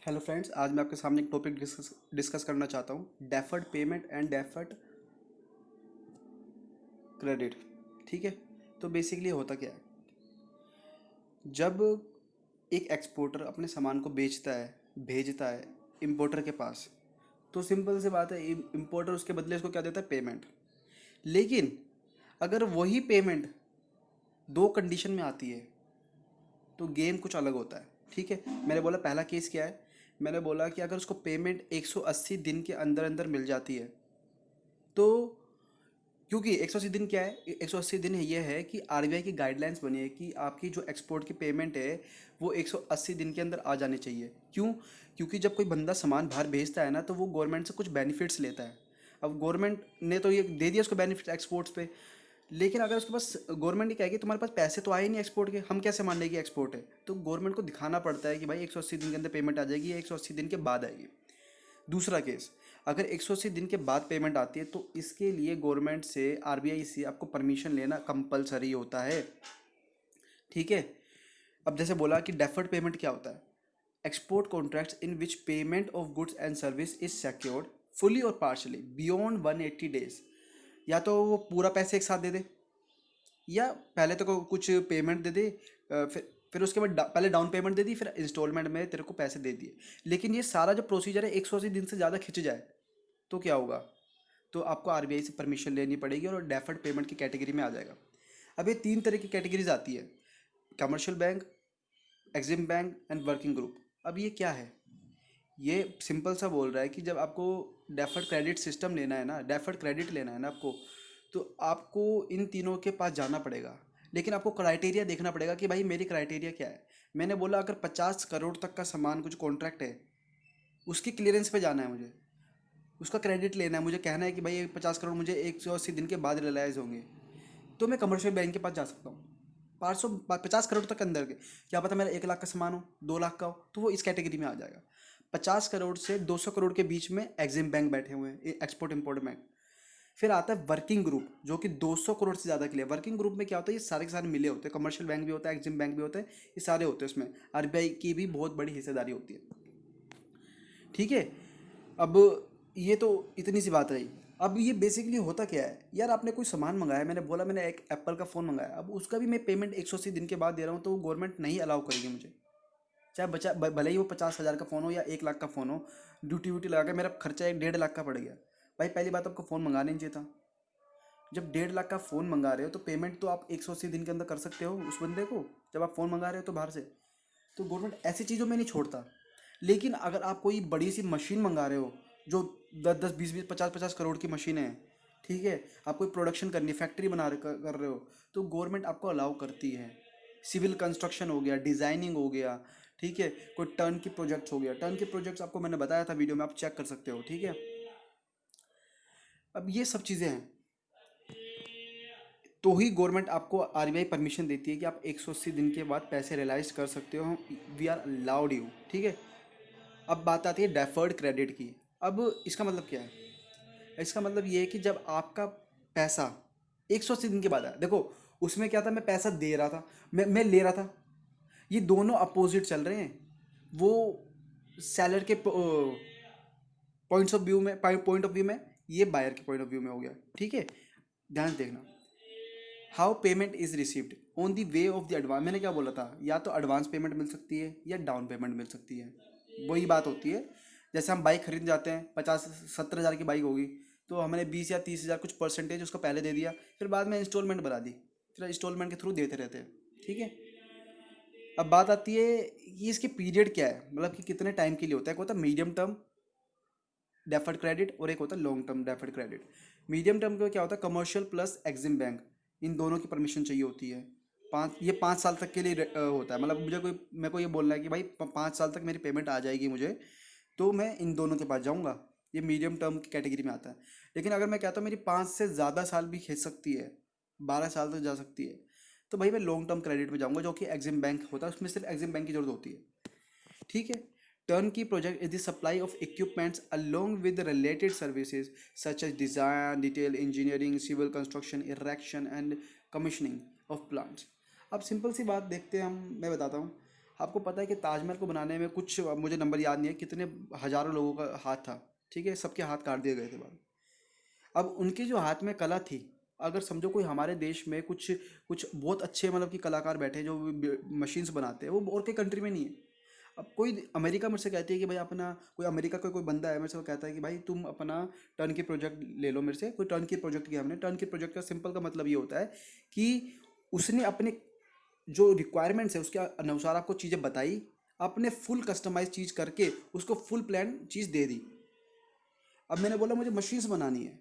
Hello friends, आज मैं आपके सामने एक टॉपिक डिस्कस करना चाहता हूँ, deferred payment and deferred credit. ठीक है। तो बेसिकली होता क्या है, जब एक एक्सपोर्टर अपने सामान को बेचता है, भेजता है इंपोर्टर के पास, तो सिंपल सी बात है, इंपोर्टर उसके बदले उसको क्या देता है, पेमेंट। लेकिन अगर वही पेमेंट दो कंडीशन में आती है तो गेम कुछ अलग होता है। ठीक है। मैंने बोला पहला केस क्या है, मैंने बोला कि अगर उसको पेमेंट 180 दिन के अंदर अंदर मिल जाती है तो, क्योंकि 180 दिन क्या है, 180 दिन ये है कि आरबीआई की गाइडलाइंस बनी है कि आपकी जो एक्सपोर्ट की पेमेंट है वो 180 दिन के अंदर आ जानी चाहिए। क्यों? क्योंकि जब कोई बंदा सामान बाहर भेजता है ना, तो वो गवर्नमेंट से कुछ बेनिफिट्स लेता है। अब गवर्नमेंट ने तो ये दे दिया उसको बेनिफिट एक्सपोर्ट्स पे, लेकिन अगर उसके पास, गवर्नमेंट ये कहेगी तुम्हारे पास पैसे तो आए ही नहीं एक्सपोर्ट के, हम कैसे मान लेंगे एक्सपोर्ट है। तो गवर्नमेंट को दिखाना पड़ता है कि भाई 180 दिन के अंदर पेमेंट आ जाएगी या 180 दिन के बाद आएगी। दूसरा केस, अगर 180 दिन के बाद पेमेंट आती है तो इसके लिए गवर्नमेंट से, आरबीआई से आपको परमिशन लेना कंपलसरी होता है। ठीक है। अब जैसे बोला कि डेफर्ड पेमेंट क्या होता है, export contracts in which payment of goods and service is secured fully और पार्शली बियॉन्ड 180 डेज। या तो वो पूरा पैसे एक साथ दे दे, या पहले तो कुछ पेमेंट दे दे, फिर उसके बाद पहले डाउन पेमेंट दे दी, फिर इंस्टॉलमेंट में तेरे को पैसे दे दिए। लेकिन ये सारा जो प्रोसीजर है 180 दिन से ज़्यादा खिंच जाए तो क्या होगा, तो आपको आरबीआई से परमिशन लेनी पड़ेगी और डेफर्ड पेमेंट की कैटेगरी में आ जाएगा। अब ये तीन तरह की कैटेगरीज आती है, commercial bank, EXIM bank and working group. अब ये क्या है, ये सिंपल सा बोल रहा है कि जब आपको डेफर्ड क्रेडिट सिस्टम लेना है ना, डेफर्ड क्रेडिट लेना है ना आपको, तो आपको इन तीनों के पास जाना पड़ेगा। लेकिन आपको क्राइटेरिया देखना पड़ेगा कि भाई मेरी क्राइटेरिया क्या है। मैंने बोला अगर 50 करोड़ तक का सामान कुछ कॉन्ट्रैक्ट है, उसकी क्लियरेंस पे जाना है मुझे, उसका क्रेडिट लेना है, मुझे कहना है कि भाई ये 50 करोड़ मुझे 180 दिन के बाद रियलाइज़ होंगे, तो मैं कमर्शियल बैंक के पास जा सकता हूँ। 50 करोड़ तक के अंदर के, क्या पता मेरा 1 लाख का सामान हो, 2 लाख का हो, तो वो इस कैटेगरी में आ जाएगा। 50 करोड़ से 200 करोड़ के बीच में एग्जिम बैंक बैठे हुए हैं, एक्सपोर्ट इम्पोर्ट बैंक। फिर आता है वर्किंग ग्रुप, जो कि 200 करोड़ से ज़्यादा के लिए। वर्किंग ग्रुप में क्या होता है, ये सारे के सारे मिले होते हैं, कमर्शियल बैंक भी होता है, एग्जिम बैंक भी होता है, ये सारे होते हैं, उसमें आरबीआई की भी बहुत बड़ी हिस्सेदारी होती है। ठीक है। अब ये तो इतनी सी बात रही। अब ये बेसिकली होता क्या है यार, आपने कोई सामान मंगाया, मैंने बोला मैंने एक एप्पल का फ़ोन मंगाया, अब उसका भी मैं पेमेंट 180 दिन के बाद दे रहा हूँ, तो वो गवर्नमेंट नहीं अलाउ करेगी मुझे। चाहे भले ही वो 50,000 का फ़ोन हो या 1 लाख का फ़ोन हो, ड्यूटी व्यूटी लगा के मेरा खर्चा 1 1.5 लाख का पड़ गया। भाई पहली बात, आपको फ़ोन मंगाना नहीं चाहिए था। जब 1.5 लाख का फ़ोन मंगा रहे हो तो पेमेंट तो आप 180 दिन के अंदर कर सकते हो उस बंदे को, जब आप फ़ोन मंगा रहे हो तो बाहर से। तो गवर्नमेंट ऐसी चीज़ों में नहीं छोड़ता। लेकिन अगर आप कोई बड़ी सी मशीन मंगा रहे हो, जो 10 10 20 20 50 50 करोड़ की मशीन है, ठीक है, आप कोई प्रोडक्शन करनी, फैक्ट्री बना रहे कर रहे हो, तो गवर्नमेंट आपको अलाउ करती है। सिविल कंस्ट्रक्शन हो गया, डिज़ाइनिंग हो गया, ठीक है, कोई टर्न की प्रोजेक्ट्स हो गया, टर्न के प्रोजेक्ट्स आपको मैंने बताया था वीडियो में, आप चेक कर सकते हो। ठीक है। अब ये सब चीज़ें हैं, तो ही गवर्नमेंट आपको, आरबीआई परमिशन देती है कि आप 180 दिन के बाद पैसे रियलाइज कर सकते हो, वी आर अलाउड यू। ठीक है। अब बात आती है डेफर्ड क्रेडिट की। अब इसका मतलब क्या है, इसका मतलब ये है कि जब आपका पैसा 180 दिन के बाद आया, देखो उसमें क्या था, मैं पैसा दे रहा था, मैं ले रहा था, ये दोनों अपोजिट चल रहे हैं। वो सेलर के पॉइंट्स ऑफ व्यू में, पॉइंट ऑफ व्यू में, ये बायर के पॉइंट ऑफ व्यू में हो गया। ठीक है। ध्यान से देखना, how payment is received on the way of the advance. मैंने क्या बोला था, या तो एडवांस पेमेंट मिल सकती है या डाउन पेमेंट मिल सकती है। वही बात होती है, जैसे हम बाइक खरीद जाते हैं, 50 70 हज़ार की बाइक होगी, तो हमने 20 या 30 हज़ार कुछ परसेंटेज उसको पहले दे दिया, फिर बाद में इंस्टॉलमेंट बना दी, फिर इंस्टॉलमेंट के थ्रू देते रहते हैं। ठीक है। अब बात आती है कि इसके पीरियड क्या है, मतलब कि कितने टाइम के लिए होता है। एक होता है मीडियम टर्म डेफर्ड क्रेडिट और एक होता है long term deferred credit. Medium term का क्या होता है, कमर्शियल प्लस एग्जिम बैंक, इन दोनों की परमिशन चाहिए होती है। 5 साल तक के लिए होता है, मतलब मुझे कोई, मेरे को ये बोलना है कि भाई 5 साल तक मेरी पेमेंट आ जाएगी मुझे, तो मैं इन दोनों के पास जाऊँगा। ये मीडियम टर्म की कैटेगरी में आता है। लेकिन अगर मैं कहता हूँ मेरी 5 से ज़्यादा साल भी खींच सकती है, 12 साल तक जा सकती है, तो भाई मैं लॉन्ग टर्म क्रेडिट में जाऊँगा, जो कि एग्जिम बैंक होता है, उसमें सिर्फ एग्जिम बैंक की जरूरत होती है। ठीक है। Turnkey project is the supply of equipments along with the related services such as design, detail engineering, civil construction, erection and commissioning of plants. अब सिंपल सी बात देखते हैं हम, मैं बताता हूँ। आपको पता है कि ताजमहल को बनाने में कुछ, मुझे नंबर याद नहीं है कितने हजारों लोगों का हाथ था, ठीक है, सबके हाथ काट दिए गए थे बाद। अब उनके जो हाथ में कला थी, अगर समझो कोई हमारे देश में कुछ कुछ बहुत अच्छे मतलब कि कलाकार बैठे हैं जो मशीन्स बनाते हैं, वो और कोई कंट्री में नहीं है। अब कोई अमेरिका मेरे से कहती है कि भाई अपना, कोई अमेरिका का कोई बंदा है मेरे से, वो कहता है कि भाई तुम अपना टर्न की प्रोजेक्ट ले लो मेरे से। कोई टर्न की प्रोजेक्ट किया हमने, टर्न की प्रोजेक्ट का सिंपल का मतलब ये होता है कि उसने अपने जो रिक्वायरमेंट्स है उसके अनुसार आपको चीज़ें बताई, आपने फुल कस्टमाइज चीज़ करके उसको फुल प्लान चीज़ दे दी। अब मैंने बोला मुझे मशीन्स बनानी है,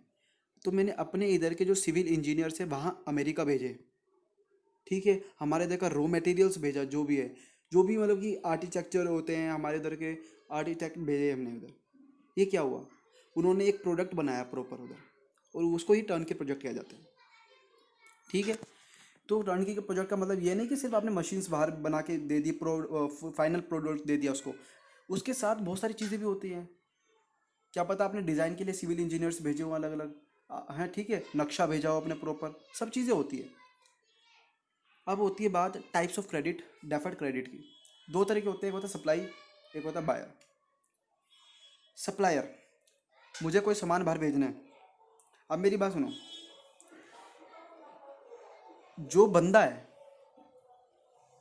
तो मैंने अपने इधर के जो सिविल इंजीनियर्स है वहाँ अमेरिका भेजे, ठीक है, हमारे इधर का रॉ मटेरियल्स भेजा, जो भी है, जो भी मतलब कि आर्किटेक्चर होते हैं हमारे इधर के, आर्किटेक्ट भेजे हमने उधर। ये क्या हुआ, उन्होंने एक प्रोडक्ट बनाया प्रॉपर उधर, और उसको ही टर्न के प्रोजेक्ट किया जाता है, ठीक है। तो टर्न के प्रोजेक्ट का मतलब ये नहीं कि सिर्फ आपने मशीन्स बाहर बना के दे दी, फाइनल प्रोडक्ट दे दिया उसको, उसके साथ बहुत सारी चीज़ें भी होती हैं। क्या पता आपने डिज़ाइन के लिए सिविल इंजीनियर्स भेजे हो अलग अलग, हैं, ठीक है, नक्शा भेजा हो अपने प्रॉपर, सब चीज़ें होती है। अब होती है बात types of credit, deferred credit की। दो तरह के होते हैं, एक होता है सप्लाई, एक होता है बायर। सप्लायर, मुझे कोई सामान बाहर भेजना है। अब मेरी बात सुनो, जो बंदा है,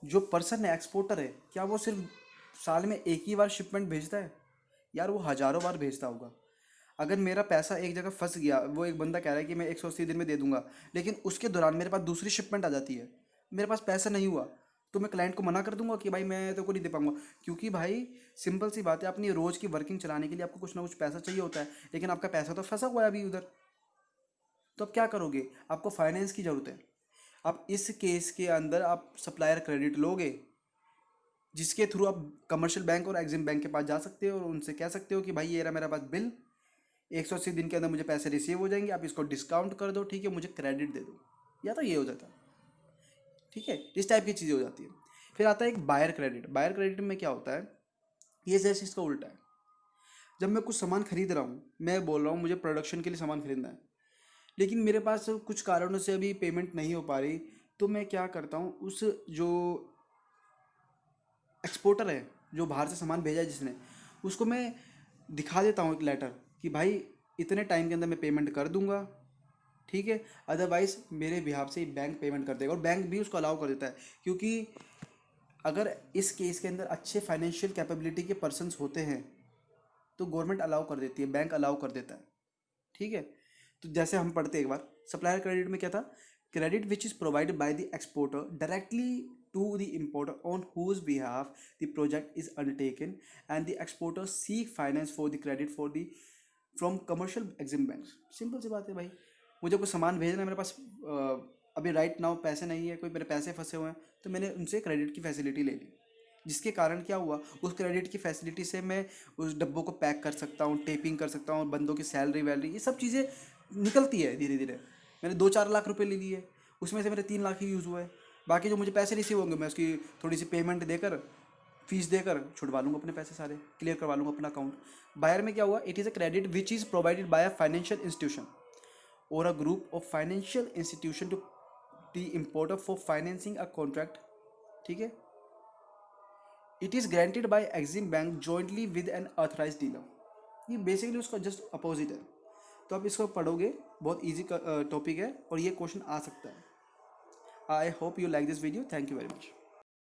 जो पर्सन है, एक्सपोर्टर है, क्या वो सिर्फ साल में एक ही बार शिपमेंट भेजता है? यार वो हज़ारों बार भेजता होगा। अगर मेरा पैसा एक जगह फंस गया, वो एक बंदा कह रहा है कि मैं 180 दिन में दे दूंगा, लेकिन उसके दौरान मेरे पास दूसरी शिपमेंट आ जाती है, मेरे पास पैसा नहीं हुआ, तो मैं क्लाइंट को मना कर दूंगा कि भाई मैं तो को नहीं दे पाऊंगा। क्योंकि भाई सिंपल सी बात है, अपनी रोज़ की वर्किंग चलाने के लिए आपको कुछ ना कुछ पैसा चाहिए होता है, लेकिन आपका पैसा तो फंसा हुआ है अभी उधर। तो अब क्या करोगे, आपको फाइनेंस की ज़रूरत है। आप इस केस के अंदर आप सप्लायर क्रेडिट लोगे, जिसके थ्रू आप कमर्शियल बैंक और एग्जिम बैंक के पास जा सकते हो और उनसे कह सकते हो कि भाई ये रहा मेरा पास बिल, 180 दिन के अंदर मुझे पैसे रिसीव हो जाएंगे, आप इसको डिस्काउंट कर दो, ठीक है, मुझे क्रेडिट दे दो, या तो ये हो जाता है, ठीक है, इस टाइप की चीज़ें हो जाती है। फिर आता है एक बायर क्रेडिट। बायर क्रेडिट में क्या होता है, ये जैसे इसका उल्टा है। जब मैं कुछ सामान खरीद रहा हूँ, मैं बोल रहा हूँ मुझे प्रोडक्शन के लिए सामान खरीदना है, लेकिन मेरे पास कुछ कारणों से अभी पेमेंट नहीं हो पा रही, तो मैं क्या करता हूँ, उस जो एक्सपोर्टर है, जो बाहर से सामान भेजा है जिसने, उसको मैं दिखा देता हूँ एक लेटर कि भाई इतने टाइम के अंदर मैं पेमेंट कर दूंगा, ठीक है, अदरवाइज मेरे बिहाफ से बैंक पेमेंट कर देगा, और बैंक भी उसको अलाउ कर देता है। क्योंकि अगर इस केस के अंदर अच्छे फाइनेंशियल कैपेबिलिटी के पर्सन्स होते हैं तो गवर्नमेंट अलाउ कर देती है, बैंक अलाउ कर देता है, ठीक है। तो जैसे हम पढ़ते एक बार सप्लायर क्रेडिट में क्या था, credit which is provided by the exporter directly to the importer on whose behalf the project is undertaken, and the exporter seek finance for the credit for the from commercial exim banks। Simple सी बात है भाई, मुझे कुछ सामान भेजना है, मेरे पास अभी राइट नाउ पैसे नहीं है, कोई मेरे पैसे फंसे हुए हैं, तो मैंने उनसे क्रेडिट की फैसिलिटी ले ली, जिसके कारण क्या हुआ, उस क्रेडिट की फैसिलिटी से मैं उस डब्बों को पैक कर सकता हूँ, टेपिंग कर सकता हूँ, बंदों की सैलरी वैलरी, ये सब चीज़ें निकलती है धीरे धीरे। मैंने 2-4 लाख रुपए ले लिए, उसमें से मेरे 3 लाख ही यूज़ हुए, बाकी जो मुझे पैसे रिसीव होंगे मैं उसकी थोड़ी सी पेमेंट देकर, फीस देकर छुड़वा लूँगा अपने पैसे सारे, क्लियर करवा लूँगा अपना अकाउंट। बायर में क्या हुआ, it is a credit which is provided by a financial institution और a group of financial institution to the importer for financing a contract, ठीक है। It is granted by Exim bank jointly with an authorise dealer. ये basically उसका just opposite है। तो आप इसको पढ़ोगे, बहुत ईजी टॉपिक है और ये क्वेश्चन आ सकता है। I hope you like this video, thank you very much.